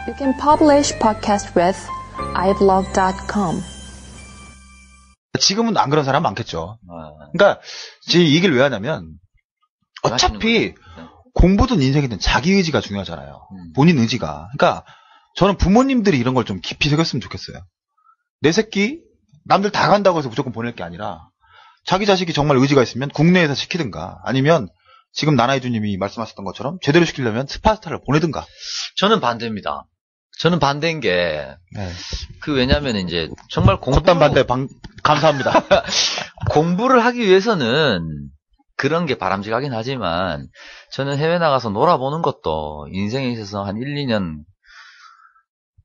You can publish podcast with iblog.com. 지금은 안 그런 사람 많겠죠. 그러니까 제 얘기를 왜 하냐면 어차피 공부든 인생이든 자기 의지가 중요하잖아요. 본인 의지가. 그러니까 저는 부모님들이 이런 걸 좀 깊이 새겼으면 좋겠어요. 내 새끼 남들 다 간다고 해서 무조건 보낼 게 아니라 자기 자식이 정말 의지가 있으면 국내에서 시키든가 아니면 지금 나나이주님이 말씀하셨던 것처럼 제대로 시키려면 스파르타를 보내든가. 저는 반대입니다. 저는 반대인 게, 네. 왜냐면 이제, 정말 겉단 반대, 감사합니다. 공부를 하기 위해서는 그런 게 바람직하긴 하지만, 저는 해외 나가서 놀아보는 것도, 인생에 있어서 한 1, 2년,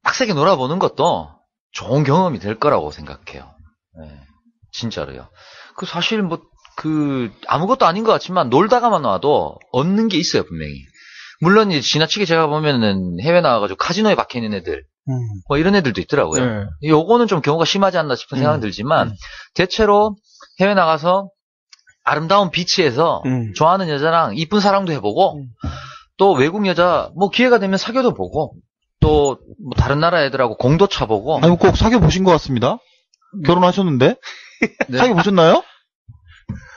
빡세게 놀아보는 것도 좋은 경험이 될 거라고 생각해요. 네, 진짜로요. 사실 아무것도 아닌 것 같지만, 놀다가만 와도 얻는 게 있어요, 분명히. 물론 이제 지나치게 제가 보면은 해외 나와가지고 카지노에 박혀있는 애들 뭐 이런 애들도 있더라고요. 요거는 좀 경우가 심하지 않나 싶은 생각은 들지만 대체로 해외 나가서 아름다운 비치에서 좋아하는 여자랑 이쁜 사랑도 해보고 또 외국 여자 뭐 기회가 되면 사귀어도 보고 또 뭐 다른 나라 애들하고 공도 차보고. 아니 꼭 사귀어 보신 것 같습니다. 결혼하셨는데 네. 사귀어 보셨나요?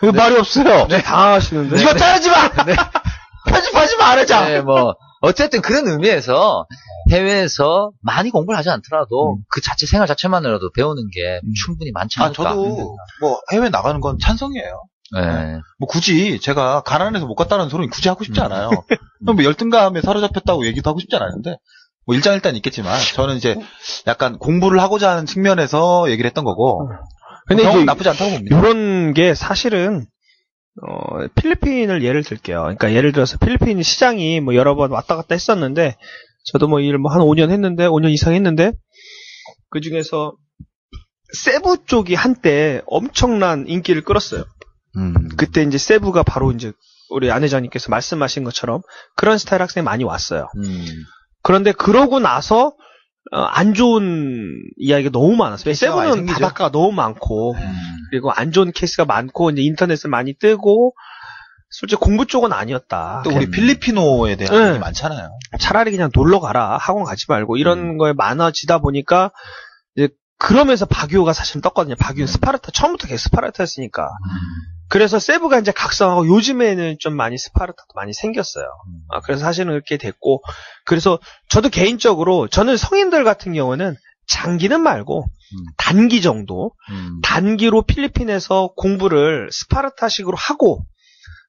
왜 말이 없어요? 네, 당황하시는데. 이거 자르지 마. 네. 편집하지 말아자. 네, 어쨌든 그런 의미에서 해외에서 많이 공부를 하지 않더라도 그 자체 생활 자체만으로도 배우는 게 충분히 많지 않을까. 저도 뭐 해외 나가는 건 찬성이에요. 네. 뭐 굳이 제가 가난해서 못 갔다는 소리는 굳이 하고 싶지 않아요. 뭐 열등감에 사로잡혔다고 얘기도 하고 싶지 않았는데 뭐 일장일단 있겠지만 저는 이제 약간 공부를 하고자 하는 측면에서 얘기를 했던 거고. 근데 이제 나쁘지 않다고 봅니다. 이런 게 사실은 필리핀을 예를 들게요. 그러니까 예를 들어서 필리핀 시장이 뭐 여러 번 왔다 갔다 했었는데, 저도 뭐 일을 한 5년 했는데, 5년 이상 했는데, 그 중에서 세부 쪽이 한때 엄청난 인기를 끌었어요. 그때 이제 세부가 바로 이제 우리 안 회장님께서 말씀하신 것처럼 그런 스타일 학생이 많이 왔어요. 그런데 그러고 나서 안 좋은 이야기가 너무 많았어요. 세븐은 바닷가가 너무 많고, 그리고 안 좋은 케이스가 많고, 이제 인터넷에 많이 뜨고, 솔직히 공부 쪽은 아니었다. 또 우리 필리피노에 대한 얘기 많잖아요. 차라리 그냥 놀러 가라. 학원 가지 말고, 이런 거에 많아지다 보니까, 이제 그러면서 박유호가 사실 떴거든요. 박유호 스파르타, 처음부터 계속 스파르타였으니까. 그래서 세부가 이제 각성하고 요즘에는 좀 많이 스파르타도 많이 생겼어요. 그래서 사실은 그렇게 됐고, 그래서 저도 개인적으로 저는 성인들 같은 경우는 장기는 말고 단기 정도, 단기로 필리핀에서 공부를 스파르타식으로 하고,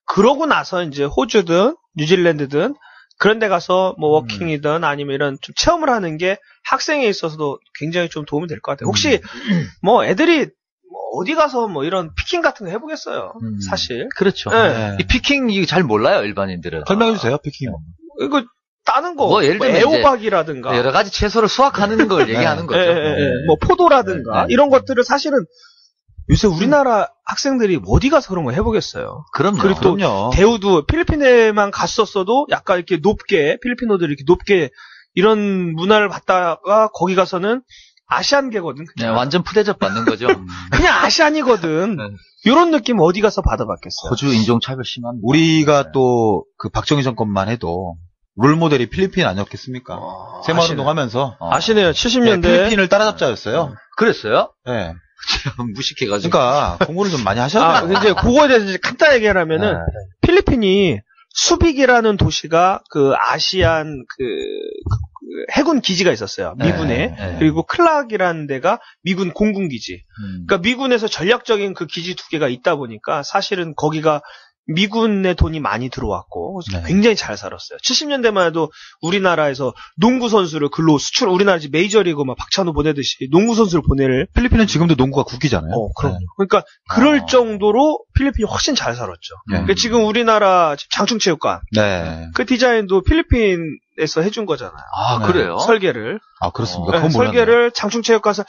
그러고 나서 이제 호주든 뉴질랜드든 그런 데 가서 뭐 워킹이든 아니면 이런 좀 체험을 하는 게 학생에 있어서도 굉장히 좀 도움이 될 것 같아요. 혹시 뭐 애들이 어디 가서 뭐 이런 피킹 같은 거 해보겠어요. 사실. 그렇죠. 네. 이 피킹 이거 잘 몰라요, 일반인들은. 설명해주세요, 피킹. 이거 따는 거. 뭐 예를 들면 애호박이라든가. 여러 가지 채소를 수확하는 걸 얘기하는 거죠. 뭐 포도라든가 이런 것들을 사실은 요새 우리나라 학생들이 어디 가서 그런 거 해보겠어요. 그럼요. 그리고 또 대우도 필리핀에만 갔었어도 약간 이렇게 높게 필리핀어들이 이렇게 높게 이런 문화를 받다가 거기 가서는 아시안계거든. 네, 완전 푸대접 받는 거죠. 그냥 아시안이거든. 이런 느낌 어디 가서 받아봤겠어요. 호주 인종차별 심합니다. 우리가 또 그 박정희 정권만 해도 롤모델이 필리핀 아니었겠습니까? 새마을운동 하면서. 아시네요. 70년대. 필리핀을 따라잡자였어요. 그랬어요? 네. 무식해가지고. 그러니까 공부를 좀 많이 하셔야 돼요. 이제 그거에 대해서 이제 간단히 얘기하면은 필리핀이 수빅이라는 도시가 그 아시안 그 해군 기지가 있었어요. 미군에. 그리고 클락이라는 데가 미군 공군 기지. 그러니까 미군에서 전략적인 그 기지 두 개가 있다 보니까 사실은 거기가 미군의 돈이 많이 들어왔고 굉장히 잘 살았어요. 70년대만 해도 우리나라에서 농구 선수를 글로 수출, 우리나라 메이저리그 막 박찬호 보내듯이 농구 선수를 보낼. 필리핀은 지금도 농구가 국기잖아요. 그럼요. 그러니까 그럴 정도로 필리핀이 훨씬 잘 살았죠. 그러니까 지금 우리나라 장충체육관 그 디자인도 필리핀에서 해준 거잖아요. 아, 그래요? 설계를. 아, 그렇습니다. 그건 설계를 장충체육관에서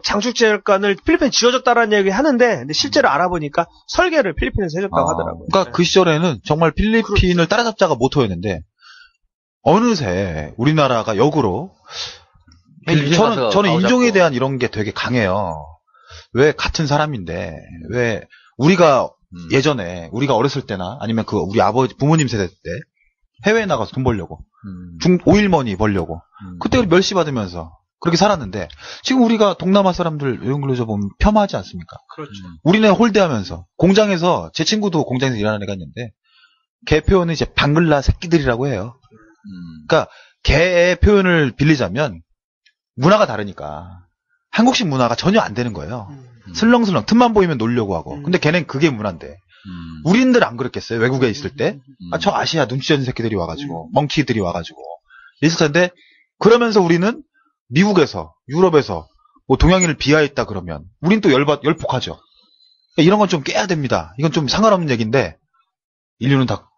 장충체육관을 필리핀에 지어줬다라는 얘기 하는데 근데 실제로 알아보니까 설계를 필리핀에서 해줬다고 하더라고요. 그러니까 그 시절에는 정말 필리핀을 따라잡자가 모토였는데 어느새 우리나라가 역으로 저는 인종에 대한 이런 게 되게 강해요. 왜 같은 사람인데 왜 우리가 예전에 우리가 어렸을 때나 아니면 그 우리 아버지 부모님 세대 때 해외에 나가서 돈 벌려고. 음. 오일머니 벌려고. 그때 멸시 받으면서 그렇게 살았는데 지금 우리가 동남아 사람들 외국인으로 보면 폄하하지 않습니까? 그렇죠. 우리는 홀대하면서 공장에서 제 친구도 공장에서 일하는 애가 있는데 걔 표현은 이제 방글라 새끼들이라고 해요. 그러니까 걔의 표현을 빌리자면 문화가 다르니까 한국식 문화가 전혀 안 되는 거예요. 슬렁슬렁 틈만 보이면 놀려고 하고. 근데 걔는 그게 문화인데 우린들 안 그랬겠어요? 외국에 있을 때. 저 아시아 눈치 없는 새끼들이 와가지고 멍키들이 와가지고 있을 텐데 그러면서 우리는 미국에서 유럽에서 뭐 동양인을 비하했다 그러면 우린 또 열폭하죠. 이런 건 좀 깨야 됩니다. 이건 좀 상관없는 얘기인데 인류는 다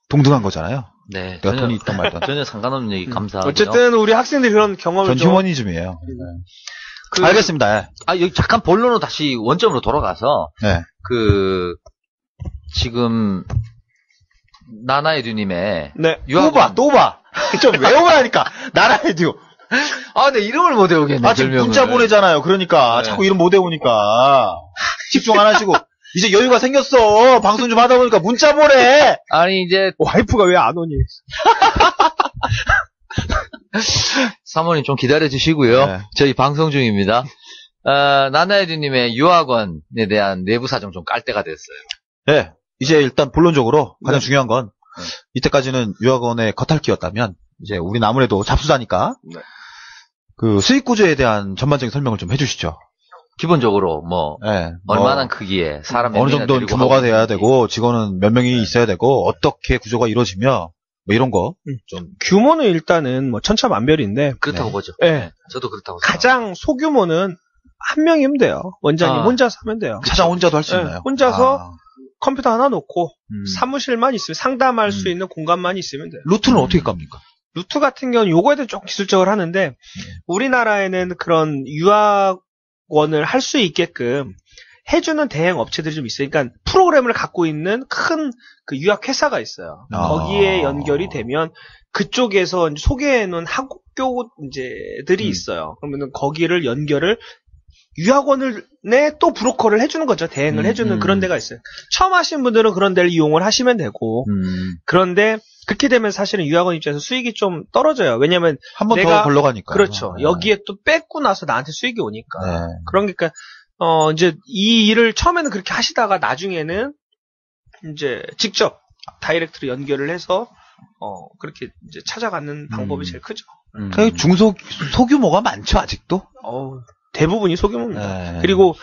동등한 거잖아요. 네. 내가 돈이 있단 말이다. 전혀 상관없는 얘기 감사하고요. 어쨌든 우리 학생들이 그런 경험을 전 휴머니즘이에요. 알겠습니다. 여기 잠깐 본론으로 다시 원점으로 돌아가서 네. 지금 나나의 듀님의 네. 또 봐. 좀 외우라니까. 나라의 듀. 내 이름을 못 외우겠네. 지금 별명을. 문자 보내잖아요. 그러니까 네. 자꾸 이름 못 외우니까 집중 안 하시고 이제 여유가 생겼어. 방송 좀 하다 보니까 문자 보내. 아니 이제 와이프가 왜 안 오니? 사모님 좀 기다려 주시고요. 네. 저희 방송 중입니다. 나나의 듀님의 유학원에 대한 내부 사정 좀 깔 때가 됐어요. 네. 이제 일단 본론적으로 가장 네. 중요한 건 이때까지는 유학원의 겉핥기였다면 이제 우리는 아무래도 잡수자니까 네. 그 수익 구조에 대한 전반적인 설명을 좀 해주시죠. 기본적으로 뭐 네. 얼마나 크기에 사람 몇 어느 명이나 정도 데리고 규모가 하고 돼야 있는지. 되고 직원은 몇 명이 있어야 되고 어떻게 구조가 이루어지며 뭐 이런 거 좀 규모는 일단은 뭐 천차만별인데 그렇다고 네. 보죠. 네. 저도 그렇다고 가장 소규모는 한 명이면 돼요. 원장님 혼자서 하면 돼요. 차장 혼자도 할 수 네, 있나요? 혼자서 컴퓨터 하나 놓고 음. 사무실만 있으면 상담할 수 있는 공간만 있으면 돼요. 루트는 어떻게 깝니까? 루트 같은 경우는 요거에 대해 좀 기술적으로 하는데 우리나라에는 그런 유학원을 할 수 있게끔 해주는 대행 업체들이 좀 있어요. 그러니까 프로그램을 갖고 있는 큰 그 유학 회사가 있어요. 거기에 연결이 되면 그쪽에서 이제 소개해놓은 학교 이제들이 있어요. 그러면은 거기를 연결을 유학원에 또 브로커를 해주는 거죠. 대행을 해주는 그런 데가 있어요. 처음 하신 분들은 그런 데를 이용을 하시면 되고 그런데 그렇게 되면 사실은 유학원 입장에서 수익이 좀 떨어져요. 왜냐면 한 번 더 내가 걸러가니까. 그렇죠. 네. 여기에 또 뺏고 나서 나한테 수익이 오니까. 네. 그러니까 이제 이 일을 처음에는 그렇게 하시다가 나중에는 이제 직접 다이렉트로 연결을 해서 그렇게 이제 찾아가는 방법이 제일 크죠. 그 소규모가 많죠 아직도. 대부분이 소규모입니다. 네. 그리고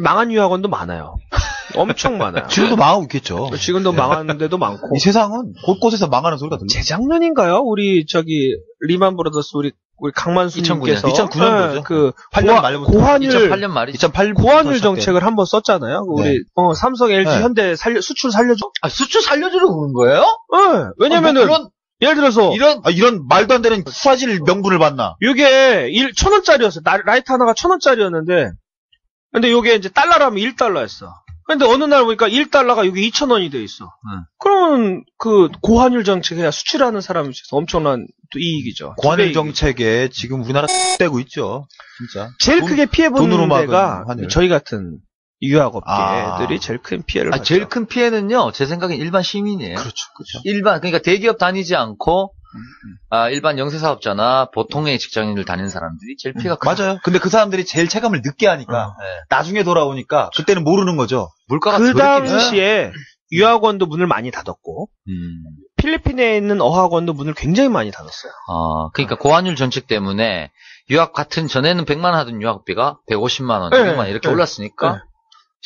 망한 유학원도 많아요. 엄청 많아요. 지금도 망하고 있겠죠. 지금도 망하는 데도 많고. 이 세상은 곳곳에서 망하는 소리가 들려. 재작년인가요? 우리 리만 브라더스 우리 강만수님께서 2009년도죠. 그 8년 말부터. 고환율 2008년 말이죠. 2008 고환율 정책을 한번 썼잖아요. 우리 삼성, LG, 네. 현대 수출 살려줘. 수출 살려주려고 그런 거예요? 네. 왜냐면은 예를 들어서 이런 말도 안 되는 수화질 명분을 받나? 이게 1,000원짜리였어. 라이트 하나가 1,000원짜리였는데 근데 요게 이제 달러라면 1달러였어. 근데 어느 날 보니까 1달러가 여기 2,000원이 돼 있어. 그러면 그 고환율 정책에 수출하는 사람이 있어서 엄청난 또 이익이죠. 고환율 정책에 지금 우리나라 떼고 있죠. 진짜. 제일 크게 피해보는 돈으로 막은 데가 환율. 저희 같은 유학업계들이 제일 큰 피해를 받죠. 제일 큰 피해는요, 제 생각엔 일반 시민이에요. 그렇죠. 그러니까 대기업 다니지 않고, 일반 영세사업자나 보통의 직장인을 다니는 사람들이 제일 피해가 크죠. 맞아요. 근데 그 사람들이 제일 체감을 늦게 하니까 나중에 돌아오니까 그때는 모르는 거죠. 물가가 그 저렇게 당시에 유학원도 문을 많이 닫았고 필리핀에 있는 어학원도 문을 굉장히 많이 닫았어요. 그러니까 고환율 정책 때문에 유학 같은 전에는 100만 원 하던 유학비가 150만 원, 네, 200만 원 이렇게 네. 올랐으니까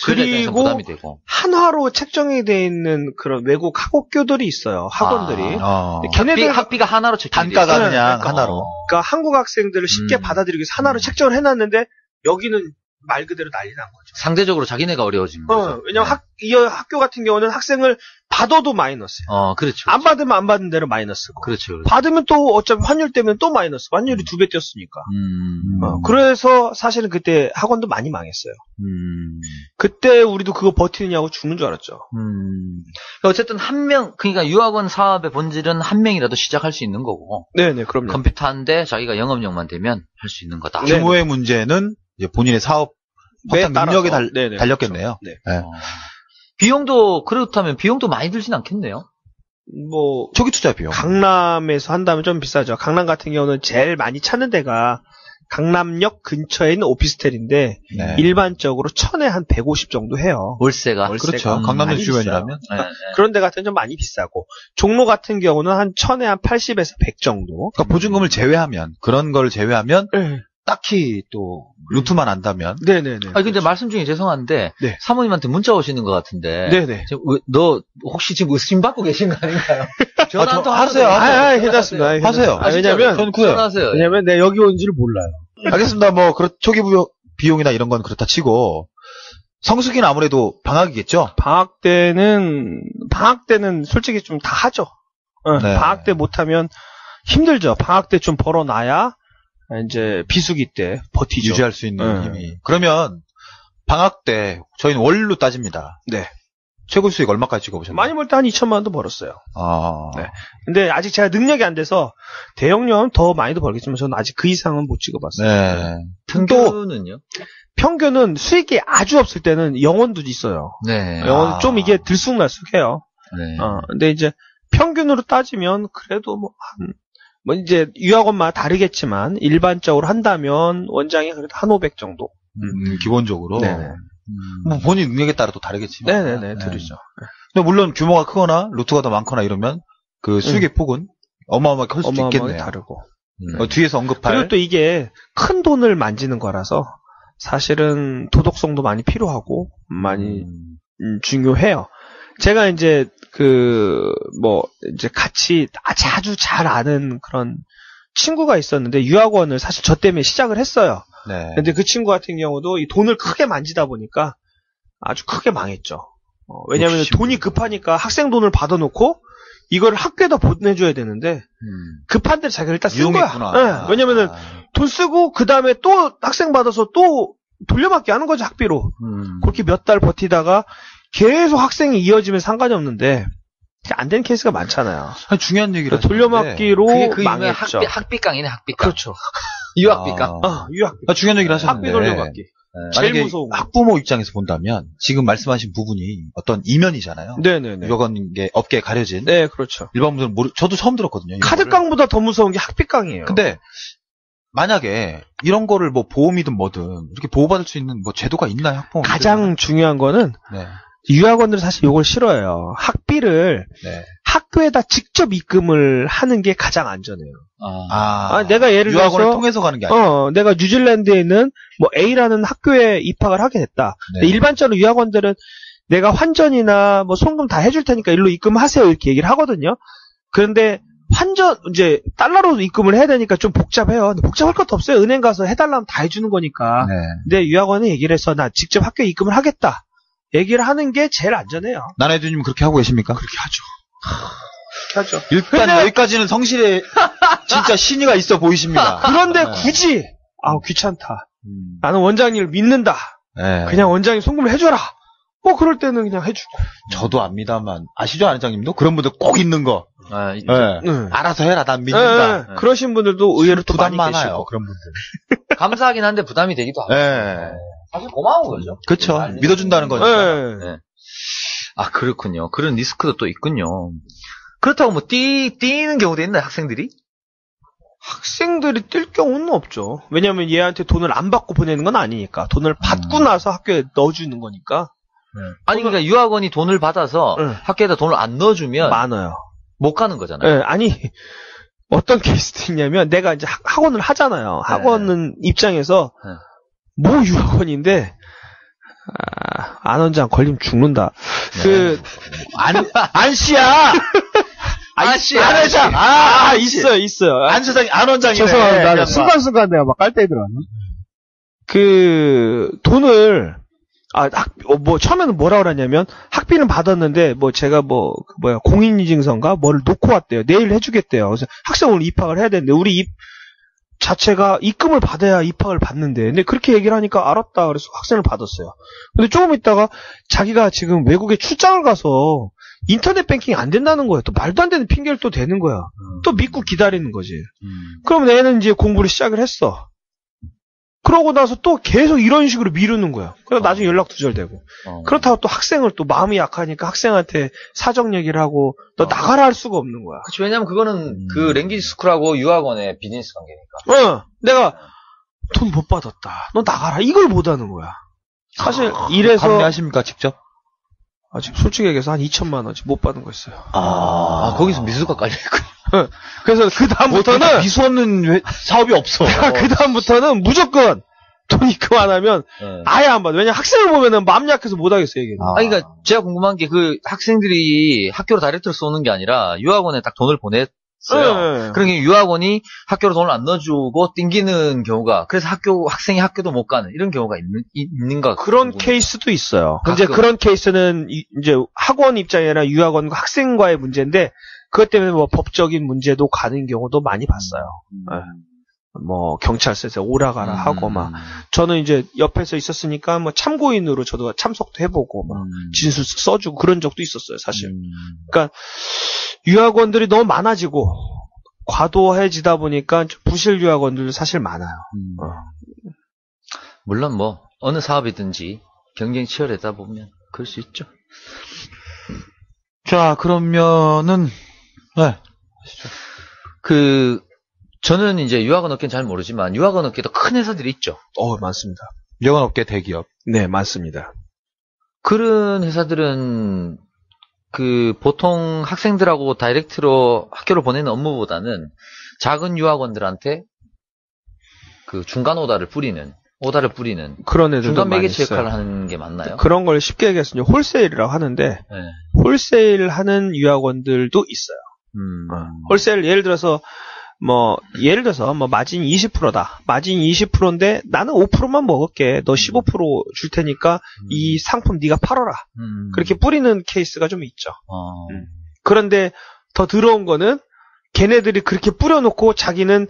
그리고 부담이 되고. 한화로 책정이 돼 있는 그런 외국 학업교들이 있어요. 학원들이. 걔네들 학비가 하나로 책정이 단가가 돼 있어요. 그냥 하나로. 그러니까 한국 학생들을 쉽게 받아들이기 위해서 하나로 책정을 해놨는데 여기는 말 그대로 난리 난 거죠. 상대적으로 자기네가 어려워진 거죠. 왜냐면 이 학교 같은 경우는 학생을 받아도 마이너스예요. 그렇죠. 안 받으면 안 받은 대로 마이너스고. 그렇죠. 받으면 또 어차피 환율 때문에 또 마이너스. 환율이 2배 뛰었으니까. 음. 그래서 사실은 그때 학원도 많이 망했어요. 그때 우리도 그거 버티느냐고 죽는 줄 알았죠. 어쨌든 그러니까 유학원 사업의 본질은 한 명이라도 시작할 수 있는 거고. 네네, 그럼요. 컴퓨터 한 대 자기가 영업력만 되면 할 수 있는 거다. 규모의 문제는 이제 본인의 사업 확장 능력에 달렸겠네요. 그렇죠. 네. 네. 비용도 그렇다면 비용도 많이 들진 않겠네요. 뭐 초기 투자 비용. 강남에서 한다면 좀 비싸죠. 강남 같은 경우는 제일 많이 찾는 데가 강남역 근처에 있는 오피스텔인데 네. 일반적으로 1000에 한 150 정도 해요. 월세가. 그렇죠. 강남역 많이 주변이라면. 네, 네. 그런 데 같은 좀 많이 비싸고 종로 같은 경우는 한 1000에 한 80에서 100 정도. 그러니까 보증금을 제외하면 그런 걸 제외하면 네. 딱히 또 루트만 안다면 네네네. 아니 근데 말씀 중에 죄송한데 네. 사모님한테 문자 오시는 것 같은데. 네네. 너 혹시 지금 의심 받고 계신 거 아닌가요? 전화 한 통 하세요. 괜찮습니다. 하세요. 왜냐면 저는 그래요. 전화하세요. 왜냐면 내가 여기 온지를 몰라요. 알겠습니다. 뭐 초기 비용이나 이런 건 그렇다 치고 성수기는 아무래도 방학이겠죠. 방학 때는 솔직히 좀 다 하죠. 네. 방학 때 못하면 힘들죠. 방학 때 좀 벌어놔야 이제 비수기 때 버티죠. 유지할 수 있는 힘이. 그러면 방학 때 저희는 월로 따집니다. 네. 최고 수익 얼마까지 찍어보셨나요? 많이 벌 때 한 2천만 원도 벌었어요. 아. 네. 근데 아직 제가 능력이 안 돼서 대형료는 더 많이도 벌겠지만 저는 아직 그 이상은 못 찍어봤어요. 네. 평균은요? 평균은 수익이 아주 없을 때는 영원도 있어요. 네. 영원 좀 이게 들쑥날쑥해요. 네. 근데 이제 평균으로 따지면 그래도 뭐 이제 유학원마다 다르겠지만 일반적으로 한다면 원장이 그래도 한 500 정도. 기본적으로. 네네. 뭐 본인 능력에 따라 또 다르겠지만. 네네네, 들으죠. 근데 물론 규모가 크거나 루트가 더 많거나 이러면 그 수익의 폭은 어마어마하게 클 수도 있겠네요. 다르고. 뒤에서 언급할. 그리고 또 이게 큰 돈을 만지는 거라서 사실은 도덕성도 많이 필요하고 많이 중요해요. 제가 이제 이제 같이 아주 잘 아는 그런 친구가 있었는데 유학원을 사실 저 때문에 시작을 했어요. 네. 근데 그 친구 같은 경우도 이 돈을 크게 만지다 보니까 아주 크게 망했죠. 왜냐하면 돈이 급하니까 학생 돈을 받아놓고 이걸 학교에다 보내줘야 되는데 급한 데를 자기가 일단 쓴 거야. 네. 왜냐면은 돈 쓰고 그 다음에 또 학생 받아서 또 돌려받기 하는 거죠, 학비로. 그렇게 몇 달 버티다가 계속 학생이 이어지면 상관이 없는데 안 되는 케이스가 많잖아요. 중요한 얘기를 돌려받기로 그게 망했죠. 학비깡이네, 학비깡. 그렇죠. 유학비깡. 유학비. 중요한 얘기를 하셨는데. 학비 돌려받기. 제일 무서운 거. 학부모 입장에서 본다면 지금 말씀하신 부분이 어떤 이면이잖아요. 네네네. 유학원 게 업계에 가려진. 네, 그렇죠. 일반 분들은 저도 처음 들었거든요. 카드깡보다 더 무서운 게 학비깡이에요. 근데 만약에 이런 거를 뭐 보험이든 뭐든 이렇게 보호받을 수 있는 뭐 제도가 있나요, 학부모? 가장 중요한 거는 네. 유학원들은 사실 이걸 싫어해요. 학비를 네. 학교에다 직접 입금을 하는 게 가장 안전해요. 내가 예를 들어서 유학원을 통해서 가는 게 아니라. 내가 뉴질랜드에 있는 뭐 A라는 학교에 입학을 하게 됐다. 네. 근데 일반적으로 유학원들은 내가 환전이나 뭐 송금 다 해줄 테니까 일로 입금하세요 이렇게 얘기를 하거든요. 그런데 이제 달러로 입금을 해야 되니까 좀 복잡해요. 근데 복잡할 것도 없어요. 은행 가서 해달라면 다 해주는 거니까. 네. 근데 유학원은 얘기를 해서 나 직접 학교에 입금을 하겠다. 얘기를 하는 게 제일 안전해요. 나나이두님 그렇게 하고 계십니까? 그렇게 하죠. 일단 여기까지는 성실에 진짜 신의가 있어 보이십니다. 그런데 네. 굳이 귀찮다. 나는 원장님을 믿는다. 네. 그냥 원장님 송금을 해줘라. 그럴 때는 그냥 해주고. 저도 압니다만 아시죠, 안장님도 그런 분들 꼭 있는 거. 있죠. 네. 알아서 해라, 난 믿는다. 네. 그러신 분들도 의외로 또 부담 많이 많아요, 계시고. 그런 분들. 감사하긴 한데 부담이 되기도 하고. 네. 사실 고마운 거죠. 그렇죠. 믿어준다는 거죠. 네. 그렇군요. 그런 리스크도 또 있군요. 그렇다고 뭐 뛰는 경우도 있나요, 학생들이? 학생들이 뛸 경우는 없죠. 왜냐면 얘한테 돈을 안 받고 보내는 건 아니니까. 돈을 받고 나서 학교에 넣어주는 거니까. 아니, 그러니까 유학원이 돈을 받아서 학교에다 돈을 안 넣어주면 많아요. 못 가는 거잖아요. 아니, 어떤 케이스도 있냐면 내가 이제 학원을 하잖아요. 학원은 입장에서 모 유학원인데 안 원장 걸리면 죽는다. 안씨야. 안씨야. 안 회장. 있어요. 안 사장이, 안 원장이네. 죄송합니다. 순간순간 내가 막 깔때에 들어왔네. 돈을 처음에는 뭐라 그러냐면 학비는 받았는데 제가 공인인증서인가 뭐를 놓고 왔대요. 내일 해주겠대요. 그래서 학생 오늘 입학을 해야 되는데 우리 입 자체가 입금을 받아야 입학을 받는데 근데 그렇게 얘기를 하니까 알았다 그래서 학생을 받았어요. 근데 조금 있다가 자기가 지금 외국에 출장을 가서 인터넷 뱅킹이 안 된다는 거예요. 또 말도 안 되는 핑계를 또 대는 거야. 또 믿고 기다리는 거지. 그럼 애는 이제 공부를 시작을 했어. 그러고 나서 또 계속 이런 식으로 미루는 거야. 그래서 나중에 연락 두절되고. 그렇다고 또 학생을 또 마음이 약하니까 학생한테 사정 얘기를 하고 너 나가라 할 수가 없는 거야. 그치, 왜냐면 그거는 그 랭귀지 스쿨하고 유학원의 비즈니스 관계니까. 내가 돈 못 받았다. 너 나가라. 이걸 못 하는 거야. 사실 이래서 판매하십니까 직접? 지금 솔직히 얘기해서 한 2천만 원씩 못 받은 거 있어요. 거기서 미수가 깔려있군요. 그래서 그 다음부터는 미수 없는 사업이 없어. 그 다음부터는 무조건 돈 입금 안 하면 아예 안 받아. 왜냐 학생을 보면은 마음 약해서 못 하겠어요 이게. 그러니까 제가 궁금한 게 그 학생들이 학교로 다이렉트로 쏘는 게 아니라 유학원에 딱 돈을 보냈어요. 그러니까 유학원이 학교로 돈을 안 넣어주고 띵기는 경우가, 그래서 학생이 학교도 못 가는 이런 경우가 있는가? 그런 케이스도 있어요. 근데 그런 케이스는 이제 학원 입장이나 유학원과 학생과의 문제인데 그것 때문에 뭐 법적인 문제도 가는 경우도 많이 봤어요. 뭐 경찰서에서 오라가라 하고 막 저는 이제 옆에서 있었으니까 뭐 참고인으로 저도 참석도 해보고 막 진술 써주고 그런 적도 있었어요 사실. 그러니까 유학원들이 너무 많아지고 과도해지다 보니까 부실 유학원들도 사실 많아요. 물론 뭐 어느 사업이든지 경쟁이 치열하다 보면 그럴 수 있죠. 자, 그러면은 저는 이제 유학원 업계는 잘 모르지만 유학원 업계도 큰 회사들이 있죠. 많습니다. 유학원 업계 대기업. 네, 많습니다. 그런 회사들은 보통 학생들하고 다이렉트로 학교를 보내는 업무보다는 작은 유학원들한테 중간 오다를 뿌리는 그런 애들도 중간 많이 매개체 있어요. 역할을 하는 게 맞나요? 그런 걸 쉽게 얘기해서 이제 홀세일이라고 하는데 홀세일 하는 유학원들도 있어요. 홀세일 예를 들어서 마진 20%다. 마진 20%인데 나는 5%만 먹을게. 너 15% 줄 테니까 이 상품 네가 팔아라. 그렇게 뿌리는 케이스가 좀 있죠. 그런데 더 더러운 거는 걔네들이 그렇게 뿌려놓고 자기는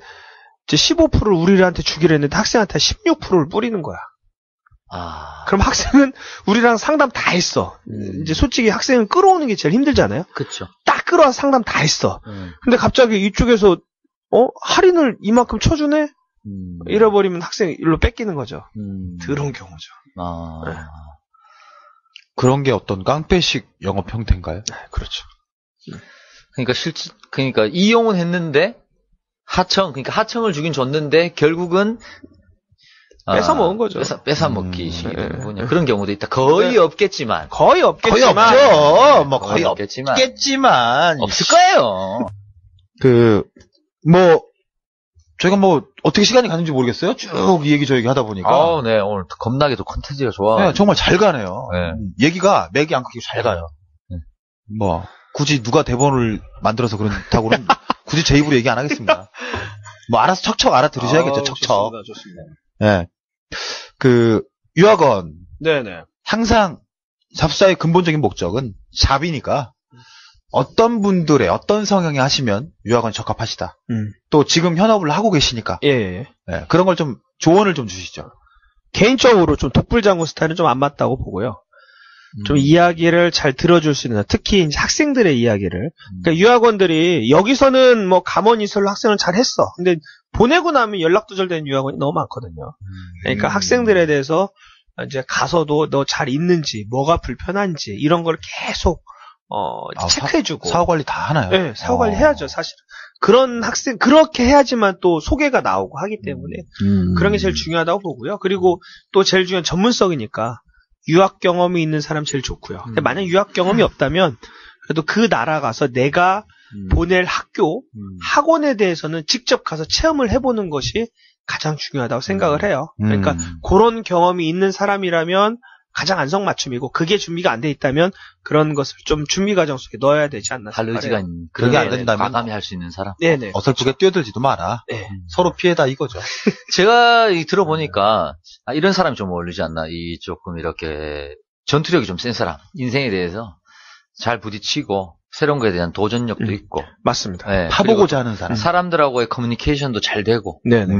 이제 15%를 우리한테 주기로 했는데 학생한테 16%를 뿌리는 거야. 그럼 학생은 우리랑 상담 다 했어. 이제 솔직히 학생은 끌어오는 게 제일 힘들잖아요. 그렇죠. 딱 끌어와서 상담 다 했어. 근데 갑자기 이쪽에서 할인을 이만큼 쳐주네? 잃어버리면 학생이 일로 뺏기는 거죠. 더러운 경우죠. 네. 그런 게 어떤 깡패식 영업 형태인가요? 네, 그렇죠. 그러니까 이용은 했는데 하청을 주긴 줬는데 결국은 뺏어 먹은 거죠. 뺏어 먹기 식이 되는군요. 그런 경우도 있다. 거의 없겠지만. 거의 없죠. 뭐 거의 없겠지만 없을 거예요. 저희가 어떻게 시간이 가는지 모르겠어요. 쭉 이 얘기 저 얘기 하다 보니까. 네, 오늘 겁나게도 콘텐츠가 좋아. 네, 정말 잘 가네요. 네. 얘기가 맥이 안 끊기고 잘 가요. 굳이 누가 대본을 만들어서 그렇다고는 굳이 제 입으로 얘기 안 하겠습니다. 알아서 척척 알아들으셔야겠죠, 척척. 좋습니다. 네. 유학원. 네네. 항상 잡사의 근본적인 목적은 잡이니까 어떤 분들의 어떤 성향이 하시면 유학원 적합하시다. 또 지금 현업을 하고 계시니까. 예. 네, 그런 걸 좀 조언을 좀 주시죠. 개인적으로 좀 독불장군 스타일은 좀 안 맞다고 보고요. 좀 이야기를 잘 들어줄 수 있는, 특히 이제 학생들의 이야기를. 그러니까 유학원들이 여기서는 감언이설로 학생을 잘 했어. 근데 보내고 나면 연락 두절되는 유학원이 너무 많거든요. 그러니까 학생들에 대해서 이제 가서도 너 잘 있는지, 뭐가 불편한지 이런 걸 계속 체크해주고. 사후 관리 다 하나요? 네, 사후 관리 해야죠, 사실. 그런 학생, 그렇게 해야지만 또 소개가 나오고 하기 때문에 그런 게 제일 중요하다고 보고요. 그리고 또 제일 중요한 전문성이니까 유학 경험이 있는 사람 제일 좋고요. 근데 만약 유학 경험이 없다면 그래도 그 나라 가서 내가 보낼 학원에 대해서는 직접 가서 체험을 해보는 것이 가장 중요하다고 생각을 해요. 그러니까 그런 경험이 있는 사람이라면 가장 안성맞춤이고 그게 준비가 안 돼 있다면 그런 것을 좀 준비 과정 속에 넣어야 되지 않나 할 싶어요. 의지가 그게 안 된다면 과감히 할 수 있는 사람. 네네. 어설프게 뛰어들지도 마라. 네. 서로 피해다 이거죠. 제가 들어보니까 이런 사람이 좀 어울리지 않나. 조금 이렇게 전투력이 좀 센 사람. 인생에 대해서 잘 부딪히고 새로운 거에 대한 도전력도 있고. 맞습니다. 네, 파보고자 하는 사람. 사람들하고의 커뮤니케이션도 잘 되고. 네네.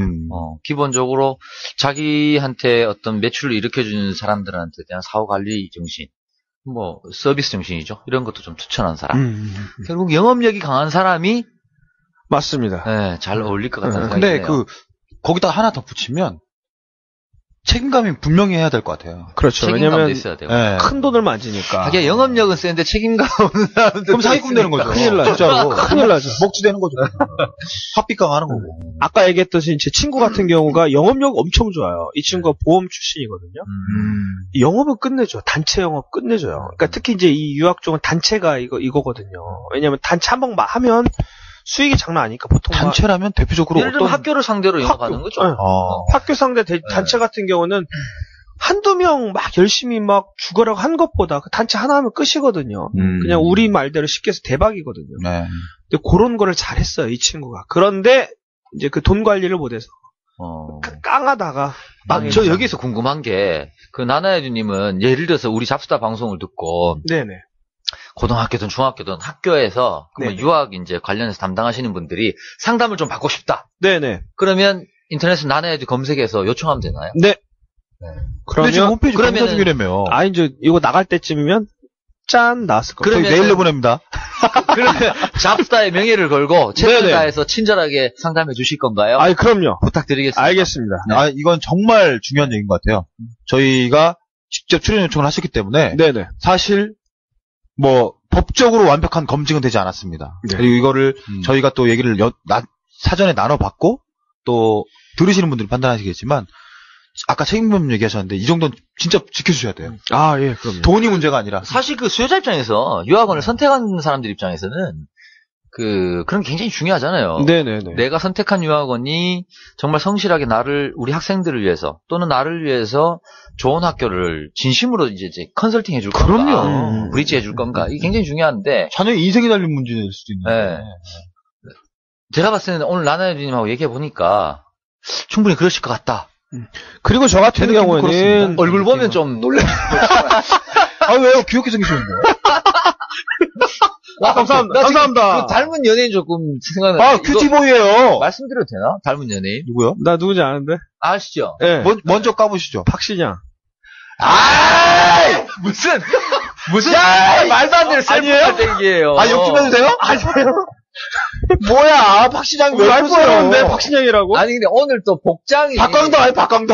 기본적으로 자기한테 어떤 매출을 일으켜주는 사람들한테 대한 사후관리 정신, 서비스 정신이죠. 이런 것도 좀 추천한 사람. 결국 영업력이 강한 사람이 맞습니다. 네, 잘 어울릴 것 같다는 생각이 근데 드네요. 거기다 하나 더 붙이면 책임감이 분명히 해야 될 것 같아요. 그렇죠. 책임감도 왜냐면 있어야 돼요. 네. 큰 돈을 만지니까. 하기야 영업력은 센데 책임감 없는 사람들. 그럼 사기꾼 되는 거죠. 큰일 나죠. 진짜로. 큰일 나죠. 먹지 되는 거죠. 합비강 하는 거고. 아까 얘기했듯이 제 친구 같은 경우가 영업력 엄청 좋아요. 이 친구가 보험 출신이거든요. 영업은 끝내줘. 단체 영업 끝내줘요. 그러니까 특히 이제 이 유학 쪽은 단체가 이거거든요. 왜냐면 단체 한 번 하면 수익이 장난 아니니까 보통 단체라면 대표적으로 예를 들면 학교를 상대로 영업하는 거죠. 네. 학교 상대 단체 같은 경우는 한두 명 막 열심히 막 죽어라고 한 것보다 그 단체 하나 하면 끝이거든요. 그냥 우리 말대로 쉽게 해서 대박이거든요. 네. 근데 그런 거를 잘했어요, 이 친구가. 그런데 이제 그 돈 관리를 못해서 깡하다가 저 여기서 궁금한 게 그 나나야주님은 예를 들어서 우리 잡스타 방송을 듣고 네네. 고등학교든 중학교든 학교에서 네네. 유학 이제 관련해서 담당하시는 분들이 상담을 좀 받고 싶다. 네네. 그러면 인터넷에 나나야주 검색해서 요청하면 되나요? 네. 근데 지금 그러면 홈페이지 검사 중이라며. 이제 이거 나갈 때쯤이면 짠 나왔을 거예요. 저희 메일 내보냅니다. 그러면 잡스타의 명예를 걸고 최선을 다해서 친절하게 상담해 주실 건가요? 그럼요. 부탁드리겠습니다. 알겠습니다. 네. 이건 정말 중요한 얘기인 것 같아요. 저희가 직접 출연 요청을 하셨기 때문에 네네. 사실 뭐 법적으로 완벽한 검증은 되지 않았습니다. 네. 그리고 이거를 저희가 또 얘기를 사전에 나눠봤고 또 들으시는 분들이 판단하시겠지만 아까 책임감 얘기하셨는데 이 정도는 진짜 지켜주셔야 돼요. 예, 그럼요. 돈이 문제가 아니라. 사실 그 수요자 입장에서 유학원을 선택한 사람들 입장에서는 그런 게 굉장히 중요하잖아요. 네네네. 내가 선택한 유학원이 정말 성실하게 우리 학생들을 위해서 또는 나를 위해서 좋은 학교를 진심으로 이제 컨설팅 해줄 건가, 그럼요. 브릿지 해줄 건가, 이게 굉장히 중요한데. 자녀의 인생이 달린 문제일 수도 있는데. 네. 제가 봤을 때는 오늘 나나유님하고 얘기해 보니까 충분히 그러실 것 같다. 그리고 저 같은 경우에는 그렇습니다. 얼굴 보면 좀 놀래. 왜요? 귀엽게 생기셨는데. 감사합니다. 그 닮은 연예인 조금 생각나. 큐티보이예요. 말씀드려도 되나? 닮은 연예인. 누구요? 나 누군지 아는데? 아시죠? 네. 먼저 까보시죠. 박신양. 무슨 말도 안 되는 셀프 얘기예요. 욕심해도 돼요? 아니에요. 뭐야, 박시장 왜 알았어요. 박신양이라고? 아니 근데 오늘 또 복장이 박광도.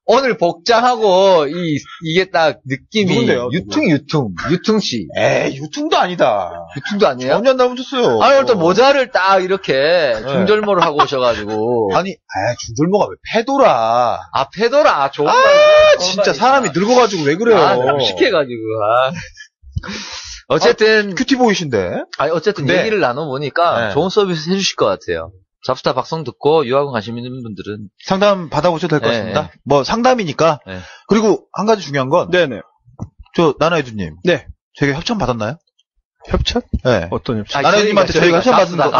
오늘 복장하고 이게 딱 느낌이 누군데요? 유퉁씨. 에이, 유퉁도 아니다. 유퉁도 아니에요? 전혀 안 닮으셨어요. 오늘 또 모자를 딱 이렇게 중절모를 하고 오셔가지고. 중절모가 왜 패도라. 페도라. 좋은 말. 진짜 사람이 늙어가지고 왜 그래요. 무식해가지고. 어쨌든 큐티보이신데. 어쨌든 근데, 얘기를 나눠보니까 좋은 서비스 해주실 것 같아요. 잡스타 박성 듣고 유학원 가시는 분들은 상담 받아보셔도 될 것 같습니다. 뭐 상담이니까. 네. 그리고 한 가지 중요한 건. 네네. 나나이두님. 네. 저희가 협찬 받았나요? 협찬? 네. 어떤 협찬? 나나이두님한테 저희가 협찬 받은 거.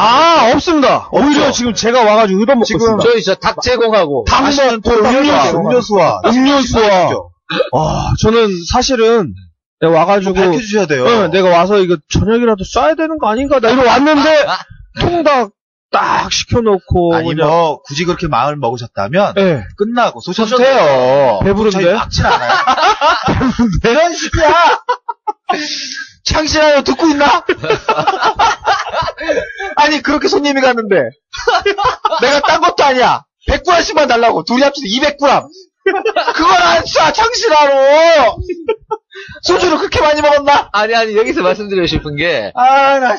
없습니다. 오히려 지금 제가 와가지고 얻어먹고 있습니다. 저희 닭 제공하고. 당신 또 음료수와. 저는 사실은 내가 와가지고. 밝혀주셔야 돼요. 내가 와서 이거 저녁이라도 쏴야 되는 거 아닌가? 나 이러고 왔는데, 통닭 딱 시켜놓고. 뭐, 굳이 그렇게 마음을 먹으셨다면. 네. 끝나고 쏘셔도 돼요. 배부른데? 저희 박진 않아요. 배부른데? 이런 식이야! 창신하여 듣고 있나? 아니, 그렇게 손님이 갔는데. 내가 딴 것도 아니야. 100g씩만 달라고. 둘이 합쳐서 200g. 그걸 안 쏴, 창신하러! 소주를 그렇게 많이 먹었나? 아니, 여기서 말씀드리고 싶은 게.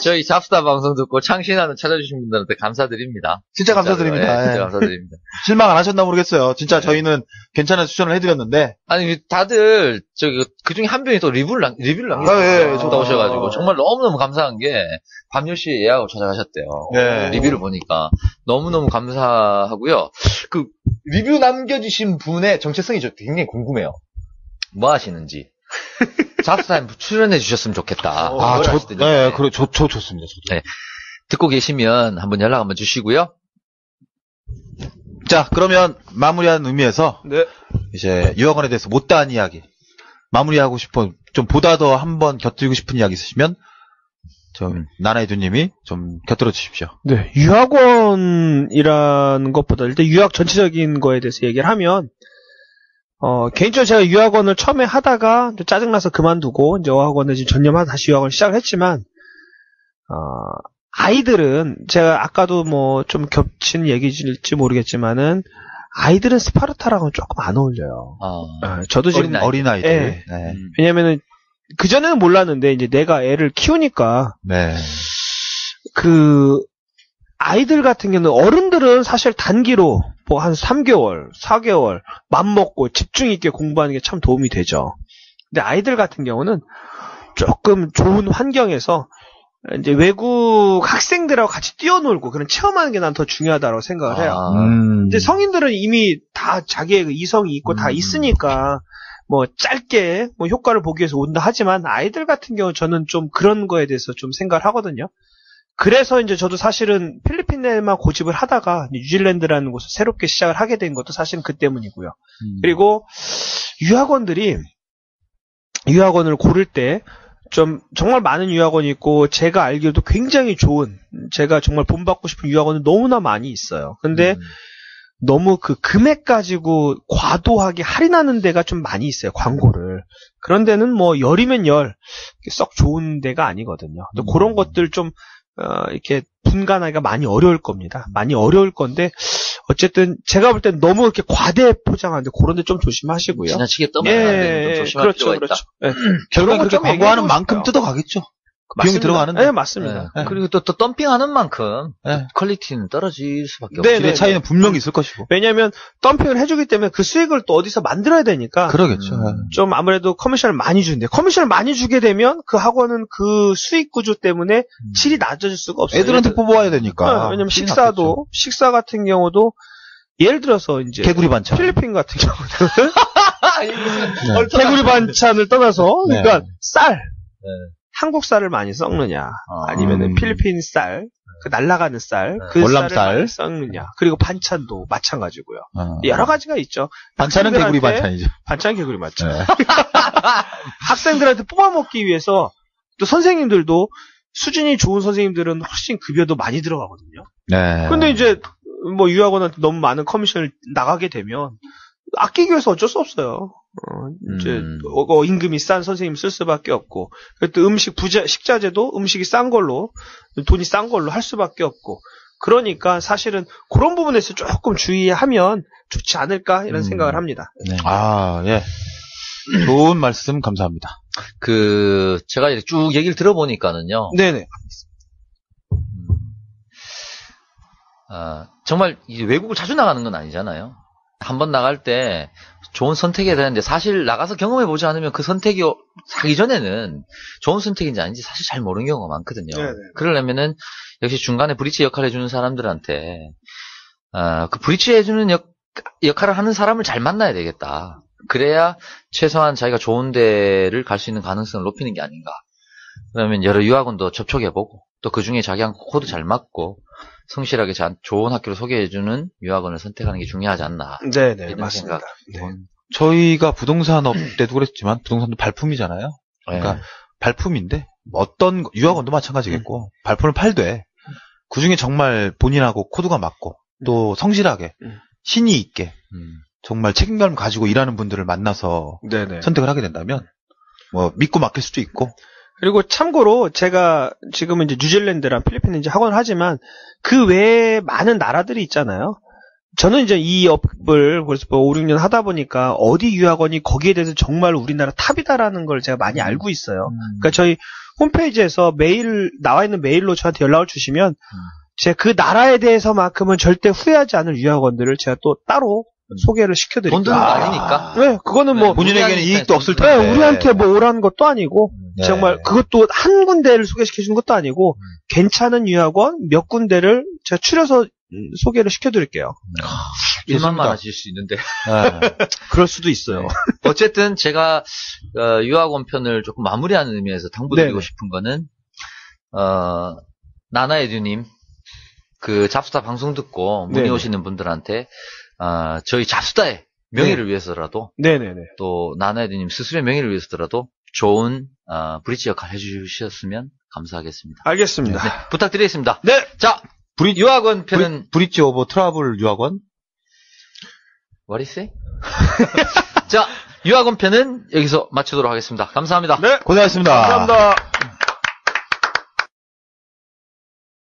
저희 잡스타 방송 듣고 창신하는 찾아주신 분들한테 감사드립니다. 진짜 감사드립니다. 진짜 감사드립니다. 실망 안 하셨나 모르겠어요. 진짜 저희는 괜찮은 추천을 해드렸는데. 아니, 다들, 그 중에 한 분이 또 리뷰를 남겼다 오셔가지고, 정말 너무너무 감사한 게, 밤 10시에 예약을 찾아가셨대요. 리뷰를 보니까. 너무너무 감사하고요. 그, 리뷰 남겨주신 분의 정체성이 저 굉장히 궁금해요. 뭐 하시는지. 잡스타에 출연해 주셨으면 좋겠다. 저 좋습니다. 네. 듣고 계시면 한번 연락 한번 주시고요. 자, 그러면 마무리하는 의미에서 네. 이제 유학원에 대해서 못다한 이야기 마무리하고 싶은 좀 보다 더 한번 곁들이고 싶은 이야기 있으시면 좀 나나이두님이 좀 곁들여 주십시오. 네, 유학원이라는 것보다 일단 유학 전체적인 거에 대해서 얘기를 하면 개인적으로 제가 유학원을 처음에 하다가 짜증나서 그만두고 이제 어학원에 지금 전념하다 다시 유학원을 시작을 했지만 아이들은 제가 아까도 뭐 좀 겹친 얘기일지 모르겠지만은 아이들은 스파르타랑은 조금 안 어울려요. 저도 지금 어린아이들. 네. 네. 왜냐면은 그전에는 몰랐는데 이제 내가 애를 키우니까 네. 그 아이들 같은 경우는 어른들은 사실 단기로 뭐 한 3개월, 4개월 맘먹고 집중 있게 공부하는 게 참 도움이 되죠. 근데 아이들 같은 경우는 조금 좋은 환경에서 이제 외국 학생들하고 같이 뛰어놀고 그런 체험하는 게 난 더 중요하다고 생각을 해요. 근데 성인들은 이미 다 자기의 이성이 있고 다 있으니까 뭐 짧게 뭐 효과를 보기 위해서 온다 하지만 아이들 같은 경우 저는 좀 그런 거에 대해서 좀 생각을 하거든요. 그래서 이제 저도 사실은 필리핀에만 고집을 하다가 뉴질랜드라는 곳을 새롭게 시작을 하게 된 것도 사실은 그 때문이고요. 그리고 유학원을 고를 때 좀 정말 많은 유학원이 있고 제가 알기로도 굉장히 좋은 제가 정말 본받고 싶은 유학원은 너무나 많이 있어요. 근데 너무 그 금액 가지고 과도하게 할인하는 데가 좀 많이 있어요. 광고를. 그런 데는 뭐 열이면 열 썩 좋은 데가 아니거든요. 또 그런 것들 좀 이렇게 분간하기가 많이 어려울 겁니다. 많이 어려울 건데 어쨌든 제가 볼 땐 너무 이렇게 과대 포장하는데 그런 데 좀 조심하시고요. 지나치게 떠나야 되는 좀 조심할 필요가 있다. 네. 결국엔 그렇게 광고하는 만큼 뜯어가겠죠. 비용이 들어가는데. 네, 맞습니다. 네. 그리고 또 덤핑하는 만큼 퀄리티는 떨어질 수밖에 없죠. 질의 차이는 분명히 있을 것이고. 왜냐하면 덤핑을 해주기 때문에 그 수익을 또 어디서 만들어야 되니까. 그러겠죠. 좀 아무래도 커미션을 많이 주는데 커미션을 많이 주게 되면 그 학원은 그 수익 구조 때문에 질이 낮아질 수가 없어요. 애들한테 뽑아와야 되니까. 왜냐면 식사 같은 경우도 예를 들어서 이제 개구리 반찬. 필리핀 같은 경우는 개구리 반찬을 떠나서 그러니까 쌀. 한국 쌀을 많이 썩느냐, 아니면은 필리핀 쌀, 그 날아가는 쌀, 그 월남쌀. 쌀을 많이 썩느냐, 그리고 반찬도 마찬가지고요. 여러 가지가 있죠. 반찬은 개구리 반찬이죠. 반찬 개구리 반찬. 네. 학생들한테 뽑아먹기 위해서 또 선생님들도 수준이 좋은 선생님들은 훨씬 급여도 많이 들어가거든요. 네. 근데 이제 뭐 유학원한테 너무 많은 커미션을 나가게 되면 아끼기 위해서 어쩔 수 없어요. 이제 임금이 싼 선생님 쓸 수밖에 없고 또 식자재도 음식이 싼 걸로 돈이 싼 걸로 할 수밖에 없고 그러니까 사실은 그런 부분에서 조금 주의하면 좋지 않을까 이런 생각을 합니다. 네. 예. 좋은 말씀 감사합니다. 제가 이렇게 쭉 얘기를 들어보니까는요. 네네. 정말 외국을 자주 나가는 건 아니잖아요. 한번 나갈 때 좋은 선택해야 되는데 사실 나가서 경험해보지 않으면 그 선택이 하기 전에는 좋은 선택인지 아닌지 사실 잘 모르는 경우가 많거든요. 네네. 그러려면은 역시 중간에 브릿지 역할을 해주는 사람들한테 그 브릿지 해주는 역할을 하는 사람을 잘 만나야 되겠다. 그래야 최소한 자기가 좋은 데를 갈 수 있는 가능성을 높이는 게 아닌가. 그러면 여러 유학원도 접촉해보고 또 그중에 자기한테 코드 잘 맞고 성실하게 좋은 학교를 소개해주는 유학원을 선택하는 게 중요하지 않나. 네네, 맞습니다. 네. 저희가 부동산업 때도 그랬지만 부동산도 발품이잖아요. 그러니까 발품인데 어떤 유학원도 마찬가지겠고 발품을 팔되 그중에 정말 본인하고 코드가 맞고 또 성실하게 신의 있게 정말 책임감을 가지고 일하는 분들을 만나서 선택을 하게 된다면 뭐 믿고 맡길 수도 있고. 그리고 참고로 제가 지금은 이제 뉴질랜드랑 필리핀에 이제 학원을 하지만 그 외에 많은 나라들이 있잖아요. 저는 이제 이 업을 그래서 5, 6년 하다 보니까 어디 유학원이 거기에 대해서 정말 우리나라 탑이다라는 걸 제가 많이 알고 있어요. 그러니까 저희 홈페이지에서 나와 있는 메일로 저한테 연락을 주시면 제가 그 나라에 대해서만큼은 절대 후회하지 않을 유학원들을 제가 또 따로 소개를 시켜드릴게요. 돈 드는 거 아니니까. 네, 그거는 뭐 본인에게는 이익도 없을 텐데. 네, 우리한테 뭐 오라는 것도 아니고 정말 그것도 한 군데를 소개시켜주는 것도 아니고 괜찮은 유학원 몇 군데를 제가 추려서 소개를 시켜드릴게요. 일만만 하실 수 있는데. 그럴 수도 있어요. 네. 어쨌든 제가 유학원 편을 조금 마무리하는 의미에서 당부드리고 싶은 거는 나나에듀님 그 잡수다 방송 듣고 문의 오시는 분들한테 저희 잡수다의 명예를 위해서라도 또 나나에듀님 스스로의 명예를 위해서라도 좋은 브릿지 역할 해주셨으면 감사하겠습니다. 알겠습니다. 네, 부탁드리겠습니다. 네. 자, 유학원 편은 브릿지 오버 트러블 유학원. What is it? 자, 유학원 편은 여기서 마치도록 하겠습니다. 감사합니다. 네, 고생하셨습니다. 감사합니다.